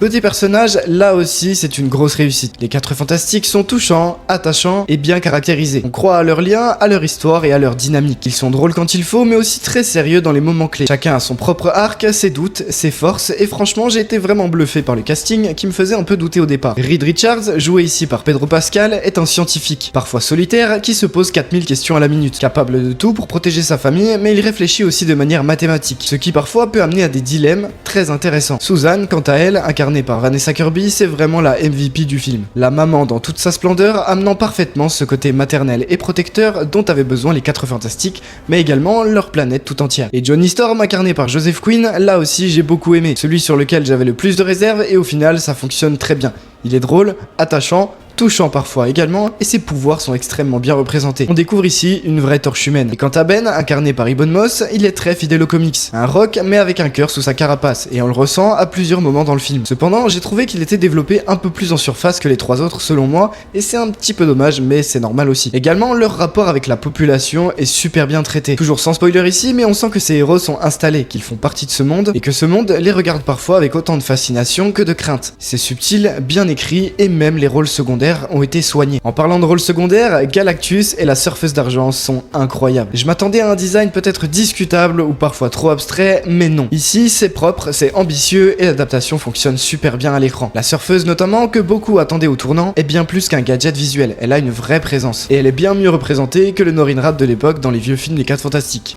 Côté personnage, là aussi c'est une grosse réussite. Les 4 fantastiques sont touchants, attachants et bien caractérisés. On croit à leurs liens, à leur histoire et à leur dynamique. Ils sont drôles quand il faut, mais aussi très sérieux dans les moments clés. Chacun a son propre arc, ses doutes, ses forces, et franchement j'ai été vraiment bluffé par le casting qui me faisait un peu douter au départ. Reed Richards, joué ici par Pedro Pascal, est un scientifique, parfois solitaire, qui se pose 4000 questions à la minute. Capable de tout pour protéger sa famille, mais il réfléchit aussi de manière mathématique, ce qui parfois peut amener à des dilemmes très intéressants. Susan, quant à elle, incarnée par Vanessa Kirby, c'est vraiment la MVP du film. La maman dans toute sa splendeur, amenant parfaitement ce côté maternel et protecteur dont avaient besoin les 4 fantastiques, mais également leur planète tout entière. Et Johnny Storm, incarné par Joseph Quinn, là aussi j'ai beaucoup aimé, celui sur lequel j'avais le plus de réserves et au final ça fonctionne très bien. Il est drôle, attachant, touchant parfois également, et ses pouvoirs sont extrêmement bien représentés. On découvre ici une vraie torche humaine. Et quant à Ben, incarné par Ebon Moss, il est très fidèle aux comics. Un rock, mais avec un cœur sous sa carapace, et on le ressent à plusieurs moments dans le film. Cependant, j'ai trouvé qu'il était développé un peu plus en surface que les 3 autres selon moi, et c'est un petit peu dommage, mais c'est normal aussi. Également, leur rapport avec la population est super bien traité. Toujours sans spoiler ici, mais on sent que ces héros sont installés, qu'ils font partie de ce monde, et que ce monde les regarde parfois avec autant de fascination que de crainte. C'est subtil, bien écrit, et même les rôles secondaires ont été soignés. En parlant de rôles secondaires, Galactus et la surfeuse d'argent sont incroyables. Je m'attendais à un design peut-être discutable ou parfois trop abstrait, mais non. Ici, c'est propre, c'est ambitieux et l'adaptation fonctionne super bien à l'écran. La surfeuse notamment, que beaucoup attendaient au tournant, est bien plus qu'un gadget visuel. Elle a une vraie présence. Et elle est bien mieux représentée que le Norrin Radd de l'époque dans les vieux films des 4 Fantastiques.